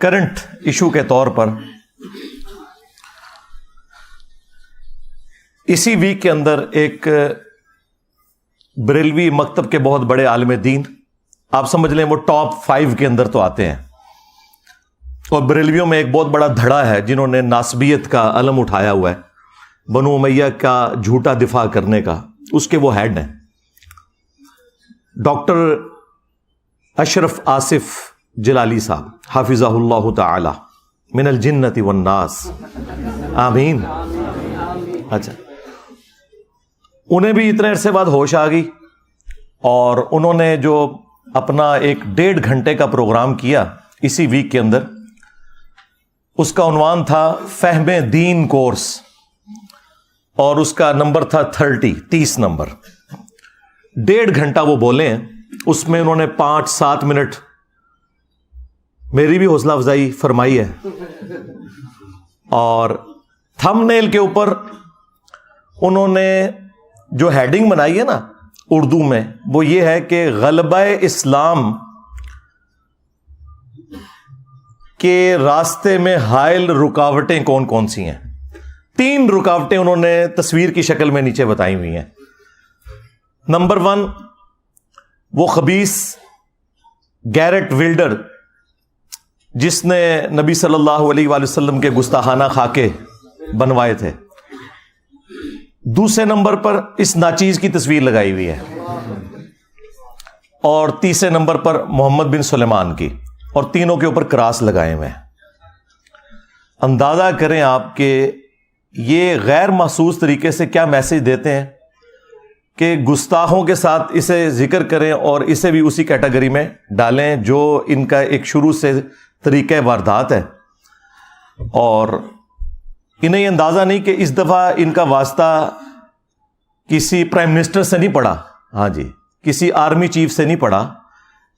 Current issue کے طور پر اسی ویک کے اندر ایک بریلوی مکتب کے بہت بڑے عالم دین، آپ سمجھ لیں وہ ٹاپ 5 کے اندر تو آتے ہیں، اور بریلویوں میں ایک بہت بڑا دھڑا ہے جنہوں نے ناسبیت کا علم اٹھایا ہوا ہے، بنو امیہ کا جھوٹا دفاع کرنے کا، اس کے وہ ہیڈ ہیں ڈاکٹر اشرف آصف جلالی صاحب حافظہ اللہ تعالی من الجنت والناس، آمین۔ اچھا، انہیں بھی اتنے عرصے بعد ہوش آ گئی، اور انہوں نے جو اپنا ایک 1.5 گھنٹے کا پروگرام کیا اسی ویک کے اندر، اس کا عنوان تھا فہم دین کورس، اور اس کا نمبر تھا 30 نمبر۔ 1.5 گھنٹہ وہ بولے ہیں، اس میں انہوں نے 5-7 منٹ میری بھی حوصلہ افزائی فرمائی ہے، اور تھم نیل کے اوپر انہوں نے جو ہیڈنگ بنائی ہے نا اردو میں، وہ یہ ہے کہ غلبہ اسلام کے راستے میں حائل رکاوٹیں کون کون سی ہیں۔ 3 رکاوٹیں انہوں نے تصویر کی شکل میں نیچے بتائی ہوئی ہیں۔ نمبر 1، وہ خبیث گیرٹ ولڈر جس نے نبی صلی اللہ علیہ وآلہ وسلم کے گستاخانہ خاکے بنوائے تھے۔ دوسرے نمبر پر اس ناچیز کی تصویر لگائی ہوئی ہے، اور تیسرے نمبر پر محمد بن سلیمان کی، اور تینوں کے اوپر کراس لگائے ہوئے ہیں۔ اندازہ کریں آپ کہ یہ غیر محسوس طریقے سے کیا میسج دیتے ہیں کہ گستاخوں کے ساتھ اسے ذکر کریں اور اسے بھی اسی کیٹیگری میں ڈالیں جو ان کا ایک شروع سے طریقہ واردات ہے، اور انہیں یہ اندازہ نہیں کہ اس دفعہ ان کا واسطہ کسی پرائم منسٹر سے نہیں پڑا، ہاں جی، کسی آرمی چیف سے نہیں پڑا،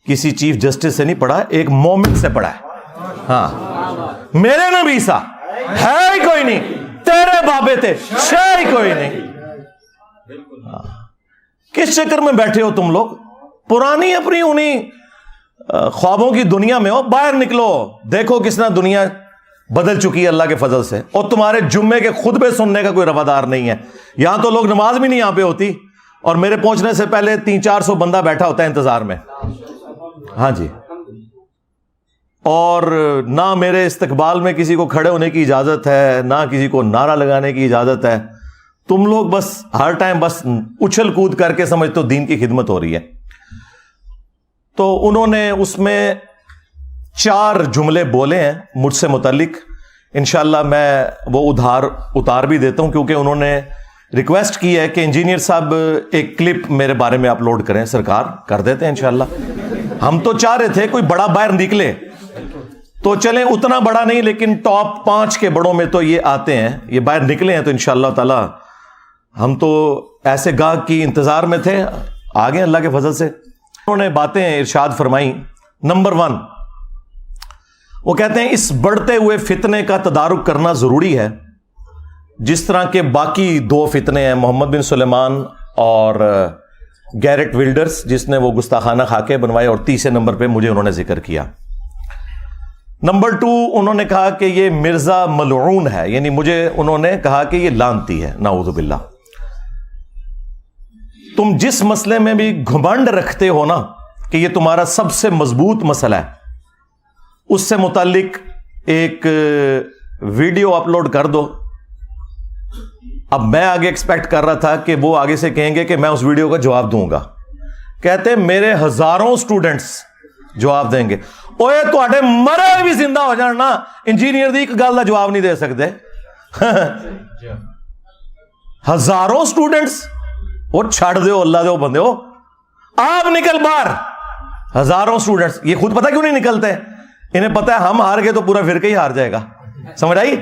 کسی چیف جسٹس سے نہیں پڑا، ایک مومن سے پڑا ہے۔ ہاں، میرے نبی سا ہے ہی کوئی نہیں، تیرے بابے تھے ہے ہی کوئی نہیں۔ کس چکر میں بیٹھے ہو تم لوگ؟ پرانی اپنی انہیں خوابوں کی دنیا میں ہو، باہر نکلو، دیکھو کس طرح دنیا بدل چکی ہے اللہ کے فضل سے، اور تمہارے جمعے کے خطبے سننے کا کوئی روادار نہیں ہے۔ یہاں تو لوگ نماز بھی نہیں یہاں پہ ہوتی، اور میرے پہنچنے سے پہلے 300-400 بندہ بیٹھا ہوتا ہے انتظار میں، ہاں جی، اور نہ میرے استقبال میں کسی کو کھڑے ہونے کی اجازت ہے، نہ کسی کو نعرہ لگانے کی اجازت ہے۔ تم لوگ بس ہر ٹائم بس اچھل کود کر کے سمجھتے ہو دین کی خدمت ہو رہی ہے۔ تو انہوں نے اس میں 4 جملے بولے ہیں مجھ سے متعلق، انشاءاللہ میں وہ اتار بھی دیتا ہوں، کیونکہ انہوں نے ریکویسٹ کی ہے کہ انجینئر صاحب ایک کلپ میرے بارے میں اپلوڈ کریں۔ سرکار کر دیتے ہیں انشاءاللہ۔ ہم تو چاہ رہے تھے کوئی بڑا باہر نکلے، تو چلیں اتنا بڑا نہیں، لیکن ٹاپ 5 کے بڑوں میں تو یہ آتے ہیں، یہ باہر نکلے ہیں، تو انشاءاللہ تعالی ہم تو ایسے گاہک کی انتظار میں تھے، آگے اللہ کے فضل سے انہوں نے باتیں ارشاد فرمائی۔ نمبر 1، وہ کہتے ہیں اس بڑھتے ہوئے فتنے کا تدارک کرنا ضروری ہے، جس طرح کے باقی 2 فتنے ہیں، محمد بن سلیمان اور گیرٹ ولڈرز جس نے وہ گستاخانہ خاکے بنوائے، اور تیسرے نمبر پہ مجھے انہوں نے ذکر کیا۔ نمبر 2، انہوں نے کہا کہ یہ مرزا ملعون ہے، یعنی مجھے انہوں نے کہا کہ یہ لعنتی ہے، نعوذ باللہ۔ تم جس مسئلے میں بھی گھمنڈ رکھتے ہو نا کہ یہ تمہارا سب سے مضبوط مسئلہ ہے، اس سے متعلق ایک ویڈیو اپلوڈ کر دو۔ اب میں آگے ایکسپیکٹ کر رہا تھا کہ وہ آگے سے کہیں گے کہ میں اس ویڈیو کا جواب دوں گا، کہتے میرے ہزاروں سٹوڈنٹس جواب دیں گے۔ اوے تواڈے مرے بھی زندہ ہو جان نا، انجینئر دی ایک گل دا جواب نہیں دے سکتے۔ ہزاروں سٹوڈنٹس، وہ چھڑ دیو اللہ دے بندے ہو، آپ نکل باہر۔ ہزاروں سٹوڈنٹس، یہ خود پتہ کیوں نہیں نکلتے؟ انہیں پتہ ہے ہم ہار گئے تو پورا فرقہ ہی ہار جائے گا، سمجھ آئی؟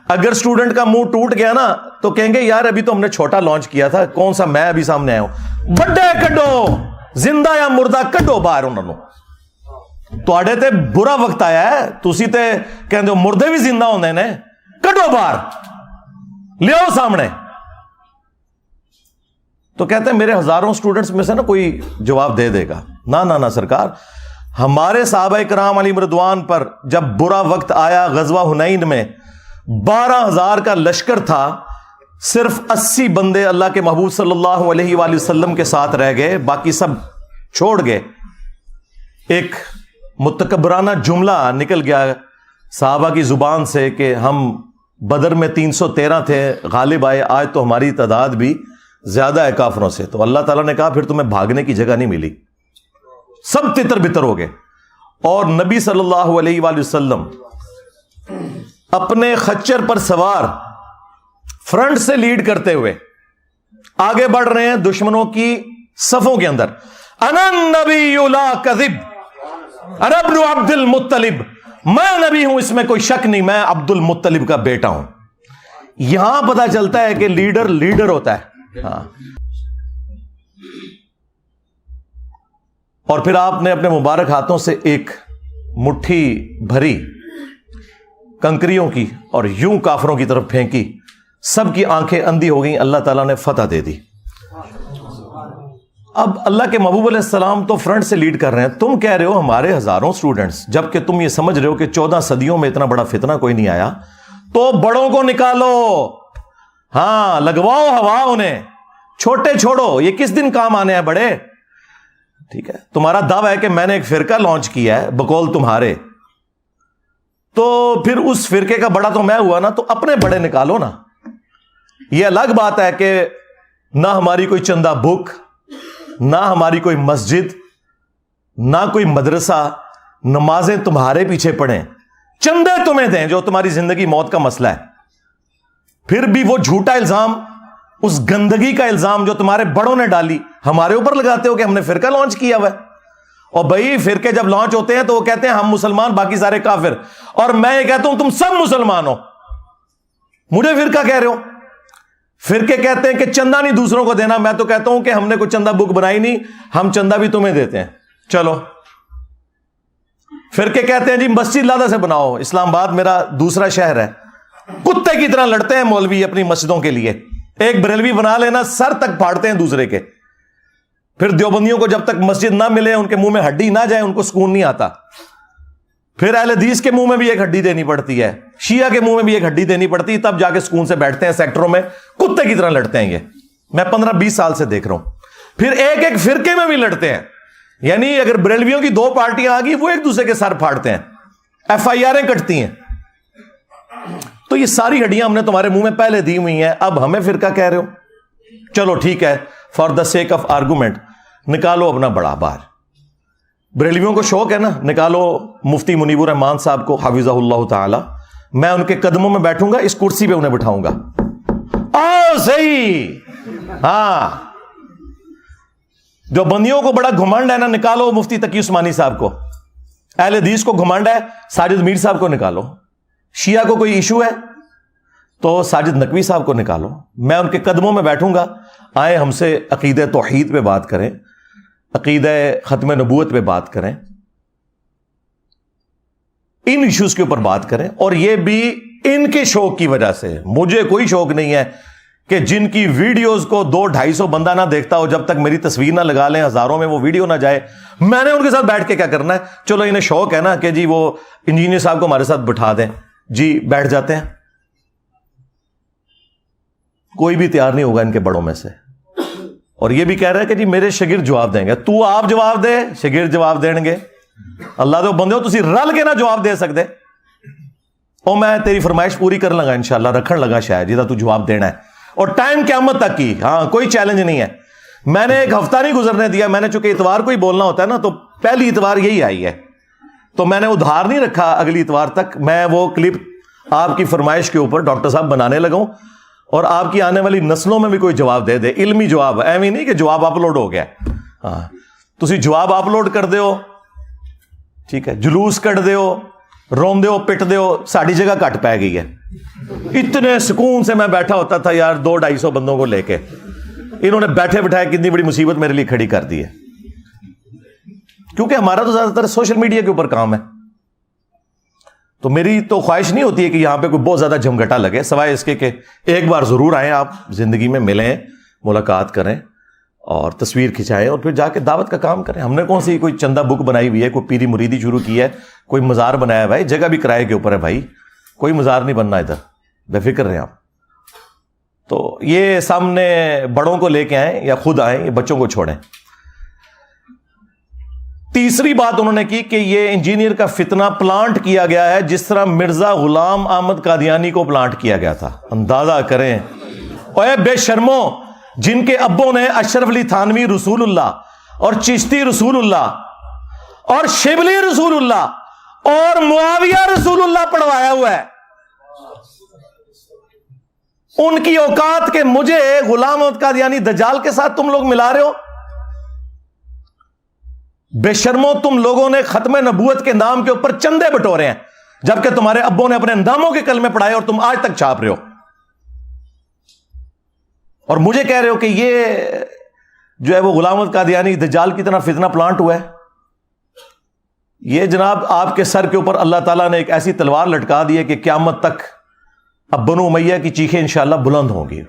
اگر سٹوڈنٹ کا منہ ٹوٹ گیا نا تو کہیں گے یار ابھی تو ہم نے چھوٹا لانچ کیا تھا، کون سا میں ابھی سامنے آیا ہوں۔ بڑے کڈو، زندہ یا مردہ کڈو باہر انہوں نے۔ تواڈے تے برا وقت آیا ہے، تسی تے کہندے ہو مردے بھی زندہ ہوندے نے، کڈو باہر، لیاؤ سامنے۔ تو کہتے ہیں میرے ہزاروں سٹوڈنٹس میں سے نا کوئی جواب دے دے گا۔ نہ سرکار، ہمارے صحابہ کرام علیہم رضوان پر جب برا وقت آیا غزوہ حنین میں 12,000 کا لشکر تھا، صرف 80 بندے اللہ کے محبوب صلی اللہ علیہ وآلہ وسلم کے ساتھ رہ گئے، باقی سب چھوڑ گئے۔ ایک متکبرانہ جملہ نکل گیا صحابہ کی زبان سے کہ ہم بدر میں 313 تھے، غالب آئے، آج تو ہماری تعداد بھی زیادہ ہے کافروں سے۔ تو اللہ تعالیٰ نے کہا پھر تمہیں بھاگنے کی جگہ نہیں ملی، سب تتر بتر ہو گئے۔ اور نبی صلی اللہ علیہ وآلہ وسلم اپنے خچر پر سوار فرنٹ سے لیڈ کرتے ہوئے آگے بڑھ رہے ہیں دشمنوں کی صفوں کے اندر۔ انا النبی لا کذب انا ابن عبد المطلب، میں نبی ہوں، اس میں کوئی شک نہیں، میں عبد المطلب کا بیٹا ہوں۔ یہاں پتا چلتا ہے کہ لیڈر ہوتا ہے۔ ہاں، اور پھر آپ نے اپنے مبارک ہاتھوں سے ایک مٹھی بھری کنکریوں کی اور یوں کافروں کی طرف پھینکی، سب کی آنکھیں اندھی ہو گئیں، اللہ تعالیٰ نے فتح دے دی۔ اب اللہ کے محبوب علیہ السلام تو فرنٹ سے لیڈ کر رہے ہیں، تم کہہ رہے ہو ہمارے ہزاروں سٹوڈنٹس، جبکہ تم یہ سمجھ رہے ہو کہ 14 صدیوں میں اتنا بڑا فتنہ کوئی نہیں آیا، تو بڑوں کو نکالو، ہاں لگواؤ ہوا انہیں، چھوٹے چھوڑو، یہ کس دن کام آنے ہیں بڑے؟ ٹھیک ہے، تمہارا دعویٰ ہے کہ میں نے ایک فرقہ لانچ کیا ہے بقول تمہارے، تو پھر اس فرقے کا بڑا تو میں ہوا نا، تو اپنے بڑے نکالو نا۔ یہ الگ بات ہے کہ نہ ہماری کوئی چندہ بک، نہ ہماری کوئی مسجد، نہ کوئی مدرسہ، نمازیں تمہارے پیچھے پڑھیں، چندے تمہیں دیں جو تمہاری زندگی موت کا مسئلہ ہے، پھر بھی وہ جھوٹا الزام، اس گندگی کا الزام جو تمہارے بڑوں نے ڈالی ہمارے اوپر لگاتے ہو کہ ہم نے فرقہ لانچ کیا ہوا ہے۔ اور بھائی فرقے جب لانچ ہوتے ہیں تو وہ کہتے ہیں ہم مسلمان باقی سارے کافر، اور میں یہ کہتا ہوں تم سب مسلمان ہو، مجھے فرقہ کہہ رہے ہو۔ فرقے کہتے ہیں کہ چندہ نہیں دوسروں کو دینا، میں تو کہتا ہوں کہ ہم نے کوئی چندہ بک بنائی نہیں، ہم چندہ بھی تمہیں دیتے ہیں، چلو۔ فرقے کہتے ہیں جی مسجد لادہ سے بناؤ، اسلام آباد میرا دوسرا شہر ہے، کتے کی طرح لڑتے ہیں مولوی اپنی مسجدوں کے لیے، ایک بریلوی بنا لینا سر تک پھاڑتے ہیں دوسرے کے۔ پھر دیوبندیوں کو جب تک مسجد نہ ملے، ان کے منہ میں ہڈی نہ جائے، ان کو سکون نہیں آتا۔ پھر اہل حدیث کے منہ میں بھی ایک ہڈی دینی پڑتی ہے، شیعہ کے منہ میں بھی ایک ہڈی دینی پڑتی ہے، تب جا کے سکون سے بیٹھتے ہیں سیکٹروں میں، کتے کی طرح لڑتے ہیں۔ یہ میں 15-20 سال سے دیکھ رہا ہوں۔ پھر ایک ایک فرقے میں بھی لڑتے ہیں، یعنی اگر بریلویوں کی 2 پارٹیاں آ گئی، وہ ایک دوسرے کے سر پھاڑتے ہیں، FIR کٹتی ہیں۔ تو یہ ساری ہڈیاں ہم نے تمہارے منہ میں پہلے دی ہوئی ہیں، اب ہمیں فرقہ کہہ رہے ہو؟ چلو ٹھیک ہے، for the sake of argument نکالو اپنا بڑا باہر۔ بریلویوں کو شوق ہے نا، نکالو مفتی منیب الرحمان صاحب کو حفظہ اللہ تعالی، میں ان کے قدموں میں بیٹھوں گا، اس کرسی پہ انہیں بٹھاؤں گا۔ صحیح، ہاں جو بندیوں کو بڑا گھمنڈ ہے نا، نکالو مفتی تقی عثمانی صاحب کو، اہل حدیث کو گھمنڈ ہے ساجد میر صاحب کو نکالو، شیعہ کو کوئی ایشو ہے تو ساجد نقوی صاحب کو نکالو، میں ان کے قدموں میں بیٹھوں گا، آئے ہم سے عقیدہ توحید پہ بات کریں، عقیدہ ختم نبوت پہ بات کریں، ان ایشوز کے اوپر بات کریں۔ اور یہ بھی ان کے شوق کی وجہ سے، مجھے کوئی شوق نہیں ہے کہ جن کی ویڈیوز کو 200-250 بندہ نہ دیکھتا ہو، جب تک میری تصویر نہ لگا لیں، ہزاروں میں وہ ویڈیو نہ جائے، میں نے ان کے ساتھ بیٹھ کے کیا کرنا ہے؟ چلو انہیں شوق ہے نا کہ جی وہ انجینئر صاحب کو ہمارے ساتھ بٹھا دیں، جی بیٹھ جاتے ہیں۔ کوئی بھی تیار نہیں ہوگا ان کے بڑوں میں سے، اور یہ بھی کہہ رہا ہے کہ جی میرے شاگرد جواب دیں گے۔ تو آپ جواب دے، شاگرد جواب دیں گے؟ اللہ دے بندے ہو تسی رل کے نہ جواب دے سکتے؟ او میں تیری فرمائش پوری کر لگا انشاءاللہ، رکھن لگا شاید جیدہ تو جواب دینا ہے، اور ٹائم قیامت تک کی، ہاں کوئی چیلنج نہیں ہے۔ میں نے ایک ہفتہ نہیں گزرنے دیا، میں نے چونکہ اتوار کو ہی بولنا ہوتا ہے نا، تو پہلی اتوار یہی آئی ہے، تو میں نے ادھار نہیں رکھا اگلی اتوار تک، میں وہ کلپ آپ کی فرمائش کے اوپر ڈاکٹر صاحب بنانے لگا ہوں، اور آپ کی آنے والی نسلوں میں بھی کوئی جواب دے دے، علمی جواب، ایویں نہیں کہ جواب اپلوڈ ہو گیا، ہاں تسی جواب اپلوڈ کر دے ہو، ٹھیک ہے، جلوس کٹ دے ہو، رون دے ہو، پٹ دے ہو، ساڑی جگہ کٹ پہ گئی ہے۔ اتنے سکون سے میں بیٹھا ہوتا تھا یار 200-250 بندوں کو لے کے، انہوں نے بیٹھے بٹھائے کتنی بڑی مصیبت میرے لیے کھڑی کر دی ہے، کیونکہ ہمارا تو زیادہ تر سوشل میڈیا کے اوپر کام ہے، تو میری تو خواہش نہیں ہوتی ہے کہ یہاں پہ کوئی بہت زیادہ جھمگٹا لگے، سوائے اس کے کہ ایک بار ضرور آئیں، آپ زندگی میں ملیں، ملاقات کریں، اور تصویر کھنچائیں اور پھر جا کے دعوت کا کام کریں. ہم نے کون سی کوئی چندہ بک بنائی ہوئی ہے, کوئی پیری مریدی شروع کی ہے, کوئی مزار بنایا ہے؟ بھائی جگہ بھی کرائے کے اوپر ہے بھائی, کوئی مزار نہیں بننا ادھر, بے فکر رہیں آپ. تو یہ سامنے بڑوں کو لے کے آئیں یا خود آئیں, یہ بچوں کو چھوڑیں. تیسری بات انہوں نے کی کہ یہ انجینئر کا فتنہ پلانٹ کیا گیا ہے جس طرح مرزا غلام احمد قادیانی کو پلانٹ کیا گیا تھا. اندازہ کریں اوے بے شرمو, جن کے ابوں نے اشرف علی تھانوی رسول اللہ اور چشتی رسول اللہ اور شبلی رسول اللہ اور معاویہ رسول اللہ پڑھوایا ہوا ہے, ان کی اوقات کے مجھے غلام احمد قادیانی دجال کے ساتھ تم لوگ ملا رہے ہو. بے شرمو, تم لوگوں نے ختم نبوت کے نام کے اوپر چندے بٹورے ہیں, جبکہ تمہارے ابوں نے اپنے انداموں کے کلمے پڑھائے اور تم آج تک چھاپ رہے ہو, اور مجھے کہہ رہے ہو کہ یہ جو ہے وہ غلام احمد قادیانی دجال کی طرح فتنہ پلانٹ ہوا ہے. یہ جناب آپ کے سر کے اوپر اللہ تعالیٰ نے ایک ایسی تلوار لٹکا دی ہے کہ قیامت تک اب بنو امیہ کی چیخیں انشاءاللہ بلند ہوں گی.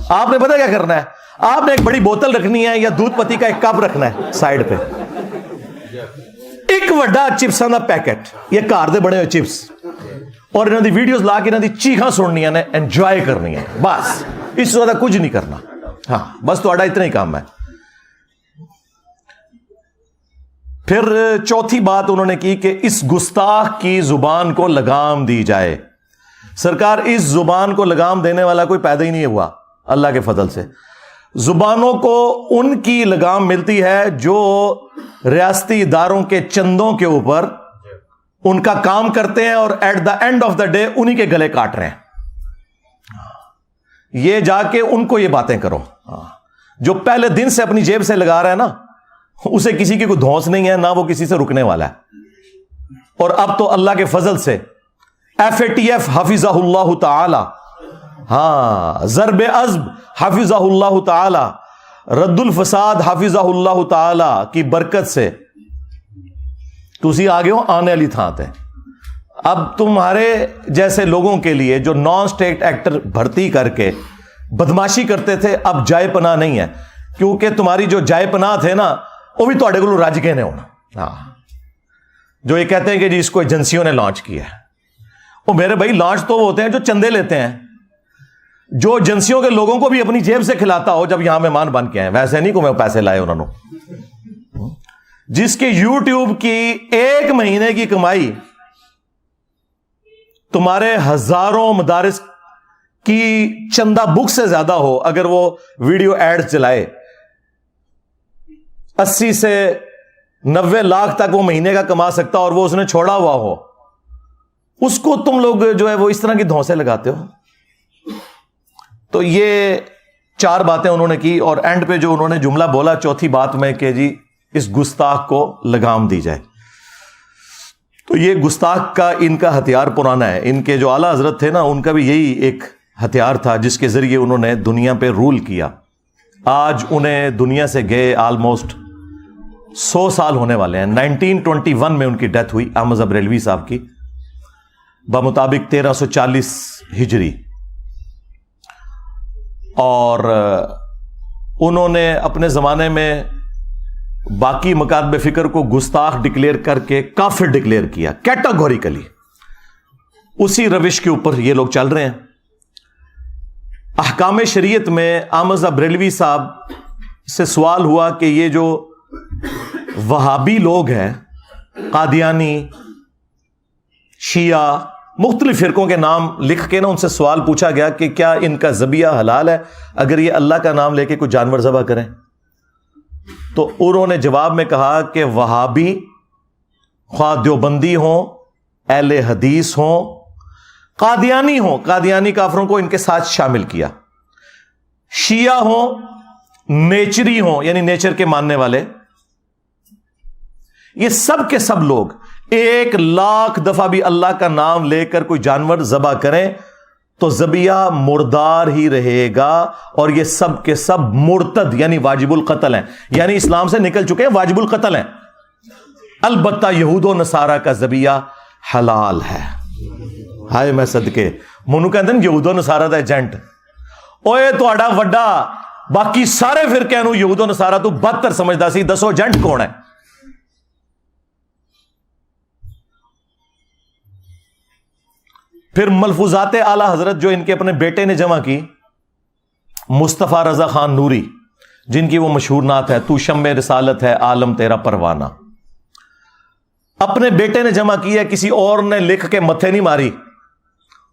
آپ نے پتہ کیا کرنا ہے, آپ نے ایک بڑی بوتل رکھنی ہے یا دودھ پتی کا ایک کپ رکھنا ہے سائڈ پہ, ایک وڈا چپساں دا پیکٹ, یہ گھر دے بڑے ہوئے چپس, اور انہوں دی ویڈیوز لا کے انہوں دی چیخاں سننیاں نے, انجوائے کرنی ہے, بس اس سے زیادہ کچھ نہیں کرنا. ہاں بس تہاڈا اتنا ہی کام ہے. پھر چوتھی بات انہوں نے کی کہ اس گستاخ کی زبان کو لگام دی جائے. سرکار اس زبان کو لگام دینے والا کوئی پیدا ہی نہیں ہوا اللہ کے فضل سے. زبانوں کو ان کی لگام ملتی ہے جو ریاستی اداروں کے چندوں کے اوپر ان کا کام کرتے ہیں اور at the end of the day انہی کے گلے کاٹ رہے ہیں. یہ جا کے ان کو یہ باتیں کرو. جو پہلے دن سے اپنی جیب سے لگا رہا ہے نا, اسے کسی کی کوئی دھونس نہیں ہے, نہ وہ کسی سے رکنے والا ہے. اور اب تو اللہ کے فضل سے FATF حفظہ اللہ تعالی, ہاں ضرب عزب حفظہ اللہ تعالی, رد الفساد حفظہ اللہ تعالی کی برکت سے تسی آگے ہو آنے والی تھان تے. اب تمہارے جیسے لوگوں کے لیے جو نان اسٹیٹ ایکٹر بھرتی کر کے بدماشی کرتے تھے, اب جائے پناہ نہیں ہے, کیونکہ تمہاری جو جائے پناہ تھے نا وہ بھی تواڈے کولوں رج گئے نے ہونا. ہاں جو یہ کہتے ہیں کہ جی اس کو ایجنسیوں نے لانچ کیا ہے, وہ میرے بھائی لانچ تو وہ ہوتے ہیں جو چندے لیتے ہیں, جو ایجنسیوں کے لوگوں کو بھی اپنی جیب سے کھلاتا ہو جب یہاں مہمان بن کے آئے, ویسے نہیں کو میں پیسے لائے انہوں نے. جس کے یوٹیوب کی ایک مہینے کی کمائی تمہارے ہزاروں مدارس کی چندہ بک سے زیادہ ہو, اگر وہ ویڈیو ایڈ چلائے 80 سے 90 لاکھ تک وہ مہینے کا کما سکتا, اور وہ اس نے چھوڑا ہوا ہو, اس کو تم لوگ جو ہے وہ اس طرح کی دھونسے لگاتے ہو. تو یہ 4 باتیں انہوں نے کی, اور اینڈ پہ جو انہوں نے جملہ بولا چوتھی بات میں کہ جی اس گستاخ کو لگام دی جائے. تو یہ گستاخ کا ان کا ہتھیار پرانا ہے. ان کے جو اعلیٰ حضرت تھے نا, ان کا بھی یہی ایک ہتھیار تھا جس کے ذریعے انہوں نے دنیا پہ رول کیا. آج انہیں دنیا سے گئے آلموسٹ 100 سال ہونے والے ہیں. 1921 میں ان کی ڈیتھ ہوئی احمد رضا بریلوی صاحب کی, بمطابق 1340 ہجری. اور انہوں نے اپنے زمانے میں باقی مکاتب فکر کو گستاخ ڈکلیئر کر کے کافر ڈکلیئر کیا کیٹاگوریکلی. اسی روش کے اوپر یہ لوگ چل رہے ہیں. احکام شریعت میں احمد رضا بریلوی صاحب سے سوال ہوا کہ یہ جو وہابی لوگ ہیں, قادیانی, شیعہ, مختلف فرقوں کے نام لکھ کے نا ان سے سوال پوچھا گیا کہ کیا ان کا ذبیحہ حلال ہے اگر یہ اللہ کا نام لے کے کوئی جانور ذبح کریں. تو انہوں نے جواب میں کہا کہ وہابی خواہ دیوبندی ہوں, اہل حدیث ہوں, قادیانی ہوں, قادیانی کافروں کو ان کے ساتھ شامل کیا, شیعہ ہوں, نیچری ہوں یعنی نیچر کے ماننے والے, یہ سب کے سب لوگ 1,00,000 دفعہ بھی اللہ کا نام لے کر کوئی جانور ذبح کریں تو ذبیحہ مردار ہی رہے گا, اور یہ سب کے سب مرتد یعنی واجب القتل ہیں, یعنی اسلام سے نکل چکے ہیں, واجب القتل ہیں. البتہ یہود و نصارہ کا ذبیحہ حلال ہے. ہائے میں صدقے منو کہندے یہود و نصارہ دا ایجنٹ, اوئے تہاڈا وڈا باقی سارے فرقے نو یہود و نصارا تو بدتر سمجھدا سی. دسو جنٹ کون ہے؟ پھر ملفوظات اعلی حضرت جو ان کے اپنے بیٹے نے جمع کی، مصطفیٰ رضا خان نوری، جن کی وہ مشہور نعت ہے، تو شمع رسالت ہے عالم تیرا پروانہ، اپنے بیٹے نے جمع کی ہے، کسی اور نے لکھ کے متھے نہیں ماری.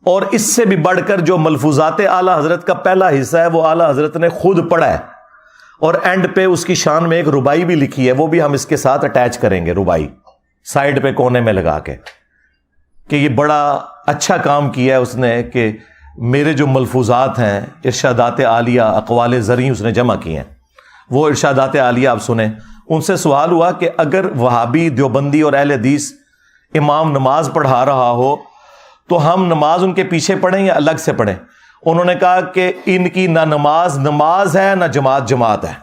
اور اس سے بھی بڑھ کر جو ملفوظات اعلی حضرت کا پہلا حصہ ہے وہ اعلی حضرت نے خود پڑھا ہے، اور اینڈ پہ اس کی شان میں ایک ربائی بھی لکھی ہے، وہ بھی ہم اس کے ساتھ اٹیچ کریں گے، ربائی سائڈ پہ کونے میں لگا کے، کہ یہ بڑا اچھا کام کیا ہے اس نے کہ میرے جو ملفوظات ہیں ارشادات عالیہ اقوال زرعی اس نے جمع کی ہیں. وہ ارشادات عالیہ آپ سنیں. ان سے سوال ہوا کہ اگر وہابی دیوبندی اور اہل حدیث امام نماز پڑھا رہا ہو تو ہم نماز ان کے پیچھے پڑھیں یا الگ سے پڑھیں؟ انہوں نے کہا کہ ان کی نہ نماز ہے نہ جماعت ہے.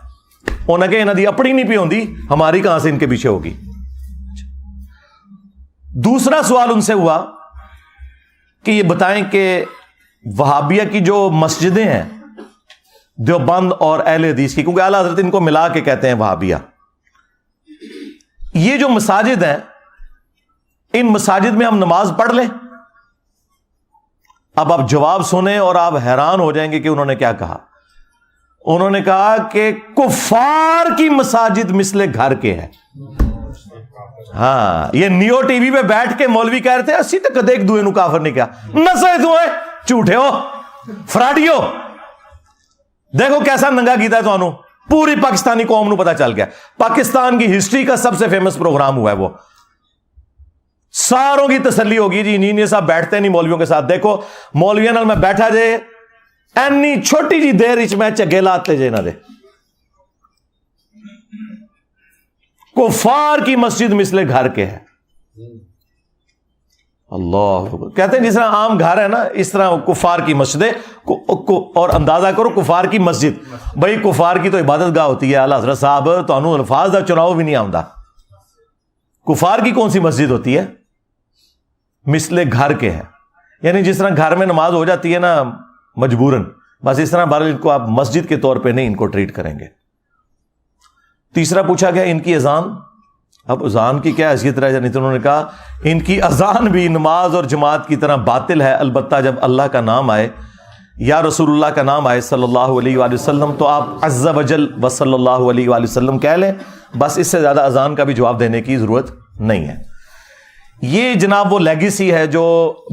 انہوں نے کہا انہوں دی اپنی نہیں پی ہوندی، ہماری کہاں سے ان کے پیچھے ہوگی. دوسرا سوال ان سے ہوا کہ یہ بتائیں کہ وہابیہ کی جو مسجدیں ہیں دیوبند اور اہل حدیث کی، کیونکہ اعلیٰ حضرت ان کو ملا کے کہتے ہیں وہابیہ، یہ جو مساجد ہیں ان مساجد میں ہم نماز پڑھ لیں؟ اب آپ جواب سنیں اور آپ حیران ہو جائیں گے کہ انہوں نے کیا کہا. انہوں نے کہا کہ کفار کی مساجد مثل گھر کے ہے. ہاں، یہ نیو ٹی وی پہ بیٹھ کے مولوی کہہ رہے تھے اسی تک کدے ایک دوئے نو کافر نہیں کیا. نسے دوئے جھوٹے ہو، فراڈیو. دیکھو کیسا ننگا کیتا ہے تو انہوں پوری پاکستانی قوم نو پتا چل گیا. پاکستان کی ہسٹری کا سب سے فیمس پروگرام ہوا ہے وہ. ساروں کی تسلی ہوگی جی انجینئر صاحب بیٹھتے نہیں مولویوں کے ساتھ. دیکھو مولویوں نال میں بیٹھا جے اینی چھوٹی جی دیر وچ میں چگے لاتے جے نہ دے. کفار کی مسجد مثل گھر کے ہے. اللہ کہتے ہیں جس طرح عام گھر ہے نا اس طرح کفار کی مسجد. اور اندازہ کرو کفار کی مسجد، بھائی کفار کی تو عبادت گاہ ہوتی ہے. اعلیٰ حضرت صاحب تو انہوں الفاظ دا چناؤ بھی نہیں آمدا. کفار کی کون سی مسجد ہوتی ہے؟ مثل گھر کے ہے، یعنی جس طرح گھر میں نماز ہو جاتی ہے نا مجبوراً، بس اس طرح بہرحال ان کو آپ مسجد کے طور پہ نہیں ان کو ٹریٹ کریں گے. تیسرا پوچھا گیا ان کی اذان. اب اذان کی کیا حیثیت رہ جانی؟ تو انہوں نے کہا ان کی اذان بھی نماز اور جماعت کی طرح باطل ہے، البتہ جب اللہ کا نام آئے یا رسول اللہ کا نام آئے صلی اللہ علیہ وآلہ وسلم تو آپ عز وجل و صلی اللہ علیہ وآلہ وسلم کہہ لیں. بس اس سے زیادہ اذان کا بھی جواب دینے کی ضرورت نہیں ہے. یہ جناب وہ لیگیسی ہے جو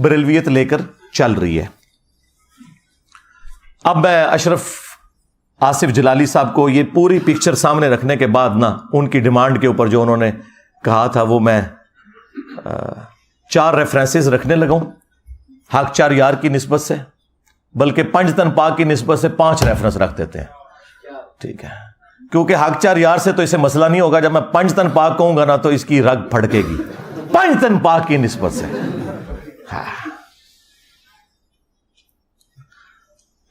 بریلویت لے کر چل رہی ہے. اب میں اشرف آصف جلالی صاحب کو یہ پوری پکچر سامنے رکھنے کے بعد نا ان کی ڈیمانڈ کے اوپر جو انہوں نے کہا تھا وہ میں 4 ریفرنسز رکھنے لگا ہوں حق 4 یار کی نسبت سے، بلکہ پنج تن پاک کی نسبت سے 5 ریفرنس رکھ دیتے ہیں. ٹھیک ہے، کیونکہ حق 4 یار سے تو اسے مسئلہ نہیں ہوگا. جب میں پنج تن پاک کہوں گا نا تو اس کی رگ پھڑکے گی. پنج تن پاک کی نسبت سے.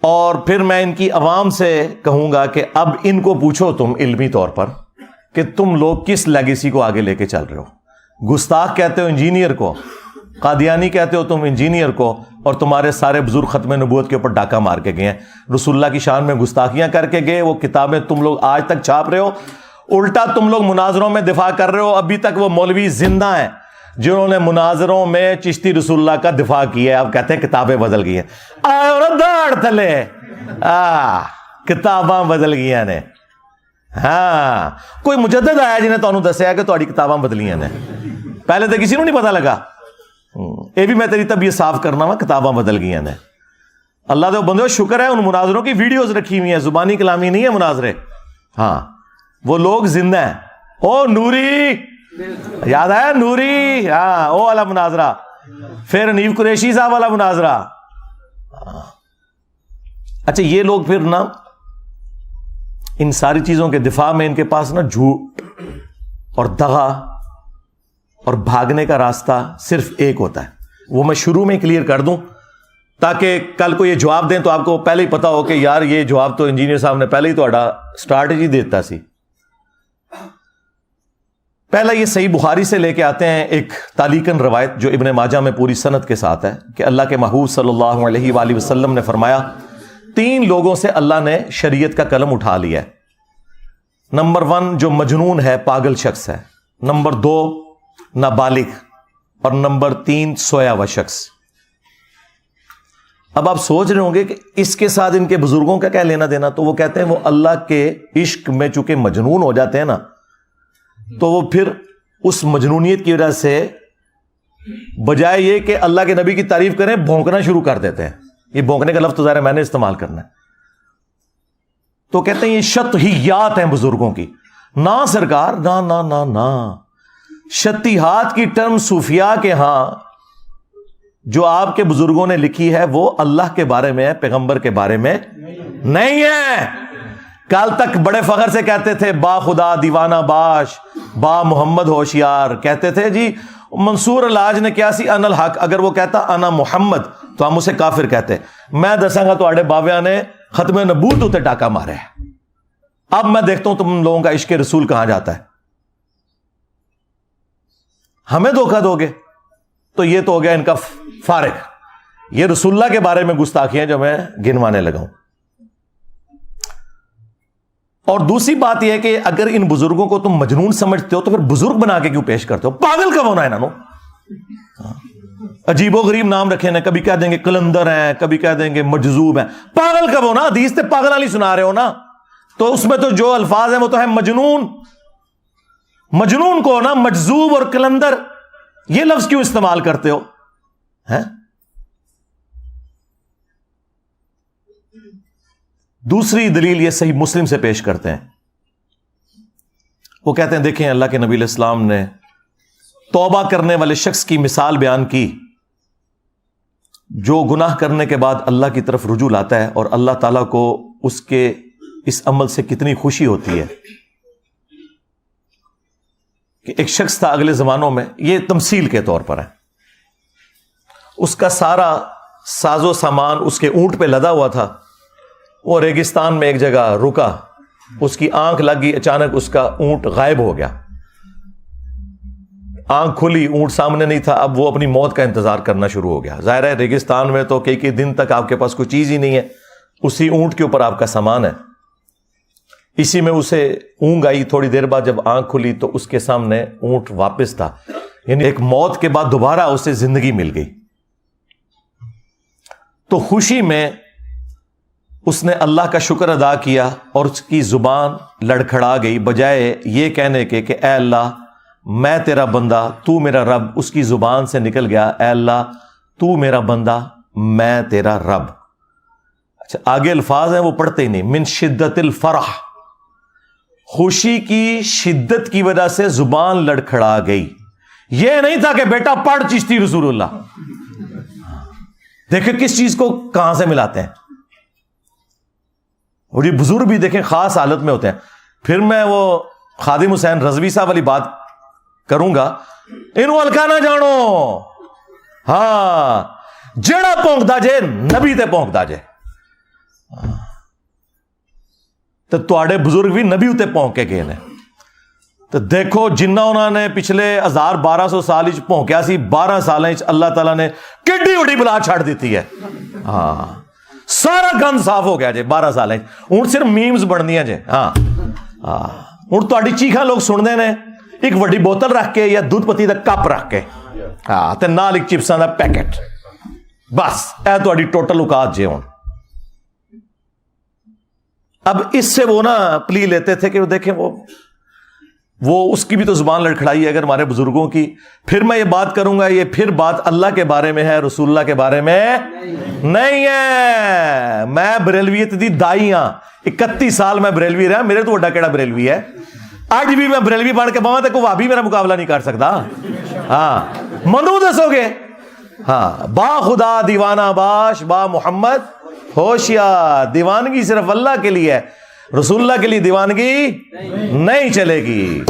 اور پھر میں ان کی عوام سے کہوں گا کہ اب ان کو پوچھو تم علمی طور پر کہ تم لوگ کس لیگیسی کو آگے لے کے چل رہے ہو. گستاخ کہتے ہو انجینئر کو، قادیانی کہتے ہو تم انجینئر کو، اور تمہارے سارے بزرگ ختم نبوت کے اوپر ڈاکہ مار کے گئے ہیں، رسول اللہ کی شان میں گستاخیاں کر کے گئے. وہ کتابیں تم لوگ آج تک چھاپ رہے ہو. الٹا تم لوگ مناظروں میں دفاع کر رہے ہو. ابھی تک وہ مولوی زندہ ہیں جنہوں نے مناظروں میں چشتی رسول اللہ کا دفاع کیا ہے. اب کہتے ہیں کتابیں بدل گئی ہیں. داڑ تھلے کتاباں بدل گئی نے. ہاں، کوئی مجدد آیا جنہیں تمہیں دسیا کہ تہاڈی کتاباں بدلیاں نے. پہلے تو کسی کو نہیں پتا لگا. یہ بھی میں تیری طبیعت صاف کرنا وا، کتاباں بدل گئی نے. اللہ دے بندو شکر ہے ان مناظروں کی ویڈیوز رکھی ہوئی ہیں، زبانی کلامی نہیں ہے مناظرے. ہاں وہ لوگ زندہ ہیں. او نوری یاد آیا؟ نوری، ہاں وہ والا مناظرہ، پھر نیو قریشی صاحب والا مناظرہ. اچھا یہ لوگ پھر نا ان ساری چیزوں کے دفاع میں ان کے پاس نا جھوٹ اور دغا اور بھاگنے کا راستہ صرف ایک ہوتا ہے. وہ میں شروع میں کلیئر کر دوں تاکہ کل کو یہ جواب دیں تو آپ کو پہلے ہی پتا ہو کہ یار یہ جواب تو انجینئر صاحب نے پہلے ہی تہاڈا اسٹریٹجی دیتا سی. پہلا یہ صحیح بخاری سے لے کے آتے ہیں ایک تعلیقاً روایت جو ابن ماجہ میں پوری سند کے ساتھ ہے کہ اللہ کے محبوب صلی اللہ علیہ وآلہ وسلم نے فرمایا 3 لوگوں سے اللہ نے شریعت کا قلم اٹھا لیا ہے. نمبر 1 جو مجنون ہے، پاگل شخص ہے. نمبر 2 نابالغ. اور نمبر 3 سویا ہوا شخص. اب آپ سوچ رہے ہوں گے کہ اس کے ساتھ ان کے بزرگوں کا کیا لینا دینا؟ تو وہ کہتے ہیں وہ اللہ کے عشق میں چونکہ مجنون ہو جاتے ہیں نا، تو وہ پھر اس مجنونیت کی وجہ سے بجائے یہ کہ اللہ کے نبی کی تعریف کریں، بھونکنا شروع کر دیتے ہیں. یہ بھونکنے کا لفظ تو ظاہر ہے میں نے استعمال کرنا ہے. تو کہتے ہیں یہ شطحیات ہیں بزرگوں کی. نہ سرکار، نہ نہ نہ نہ. شطحیات کی ٹرم صوفیاء کے ہاں جو آپ کے بزرگوں نے لکھی ہے وہ اللہ کے بارے میں ہے، پیغمبر کے بارے میں نہیں ہے. کل تک بڑے فخر سے کہتے تھے با خدا دیوانہ باش، با محمد ہوشیار. کہتے تھے جی منصور الحاج نے کیا سی ان الحق، اگر وہ کہتا انا محمد تو ہم اسے کافر کہتے. میں دساں گا تو باویاں نے ختم نبوت ہوتے ٹاکا مارے. اب میں دیکھتا ہوں تم لوگوں کا عشق رسول کہاں جاتا ہے. ہمیں دھوکہ دو گے تو یہ تو ہو گیا ان کا فارغ. یہ رسول اللہ کے بارے میں گستاخیاں جو میں گنوانے لگا ہوں. اور دوسری بات یہ ہے کہ اگر ان بزرگوں کو تم مجنون سمجھتے ہو تو پھر بزرگ بنا کے کیوں پیش کرتے ہو؟ پاگل کب ہونا ہے انہوں. عجیب و غریب نام رکھے نا، کبھی کہہ دیں گے کلندر ہیں، کبھی کہہ دیں گے مجذوب ہیں. پاگل کب ہونا؟ حدیث تے پاگل والی سنا رہے ہو نا، تو اس میں تو جو الفاظ ہیں وہ تو ہے مجنون. مجنون کو نا مجذوب اور کلندر یہ لفظ کیوں استعمال کرتے ہو؟ دوسری دلیل یہ صحیح مسلم سے پیش کرتے ہیں. وہ کہتے ہیں دیکھیں اللہ کے نبی علیہ السلام نے توبہ کرنے والے شخص کی مثال بیان کی جو گناہ کرنے کے بعد اللہ کی طرف رجوع لاتا ہے، اور اللہ تعالیٰ کو اس کے اس عمل سے کتنی خوشی ہوتی ہے. کہ ایک شخص تھا اگلے زمانوں میں، یہ تمثیل کے طور پر ہے، اس کا سارا ساز و سامان اس کے اونٹ پہ لدا ہوا تھا. وہ ریگستان میں ایک جگہ رکا، اس کی آنکھ لگ گئی، اچانک اس کا اونٹ غائب ہو گیا. آنکھ کھلی، اونٹ سامنے نہیں تھا. اب وہ اپنی موت کا انتظار کرنا شروع ہو گیا. ظاہر ہے ریگستان میں تو کئی دن تک آپ کے پاس کوئی چیز ہی نہیں ہے، اسی اونٹ کے اوپر آپ کا سامان ہے. اسی میں اسے اونگ آئی. تھوڑی دیر بعد جب آنکھ کھلی تو اس کے سامنے اونٹ واپس تھا. یعنی ایک موت کے بعد دوبارہ اسے زندگی مل گئی. تو خوشی میں اس نے اللہ کا شکر ادا کیا اور اس کی زبان لڑکھڑا گئی. بجائے یہ کہنے کے کہ اے اللہ میں تیرا بندہ تو میرا رب، اس کی زبان سے نکل گیا اے اللہ تو میرا بندہ میں تیرا رب. اچھا آگے الفاظ ہیں وہ پڑھتے ہی نہیں. من شدت الفرح، خوشی کی شدت کی وجہ سے زبان لڑکھڑا گئی. یہ نہیں تھا کہ بیٹا پڑھ چشتی رسول اللہ. دیکھیں کس چیز کو کہاں سے ملاتے ہیں. اور یہ بزرگ بھی دیکھیں خاص حالت میں ہوتے ہیں. پھر میں وہ خادم حسین رضوی صاحب والی بات کروں گا، انہوں ہلکا نہ جانو. ہاں جڑا پونکدا جے نبی تے پونکدا جے. تو تواڈے بزرگ بھی نبی تے پونک کے گئے نے. تو دیکھو جنہ انہوں نے پچھلے 1200 سال پونکیا سی، 12 سال اللہ تعالیٰ نے کیڈی وڈی بلا چھڑ دیتی ہے. ہاں سارا گند صاف ہو گیا جی 12 سال. ہوں صرف میمز بننیاں جی. ہاں ہوں تاری چیخاں لوگ سنتے ہیں ایک وڈی بوتل رکھ کے یا دودھ پتی کا کپ رکھ کے، ہاں تے نال ایک چپساں دا پیکٹ، بس اے تہاڈی ٹوٹل اوقات جے. ہوں اب اس سے وہ نا پلی لیتے تھے کہ وہ دیکھیں وہ اس کی بھی تو زبان لڑکھڑائی ہے اگر ہمارے بزرگوں کی. پھر میں یہ بات کروں گا، یہ پھر بات اللہ کے بارے میں ہے، رسول اللہ کے بارے میں نہیں ہے. میں بریلویت دی دائی ہاں، 31 سال میں بریلوی رہا. میرے تو وڈا کیڑا بریلوی ہے، اج بھی میں بریلوی بن کے باواں تے کوئی وہابی میرا مقابلہ نہیں کر سکتا. ہاں منو دسو گے. ہاں با خدا دیوانہ باش، با محمد ہوشیار. دیوانگی صرف اللہ کے لیے ہے، رسول اللہ کے لیے دیوانگی نہیں چلے گی.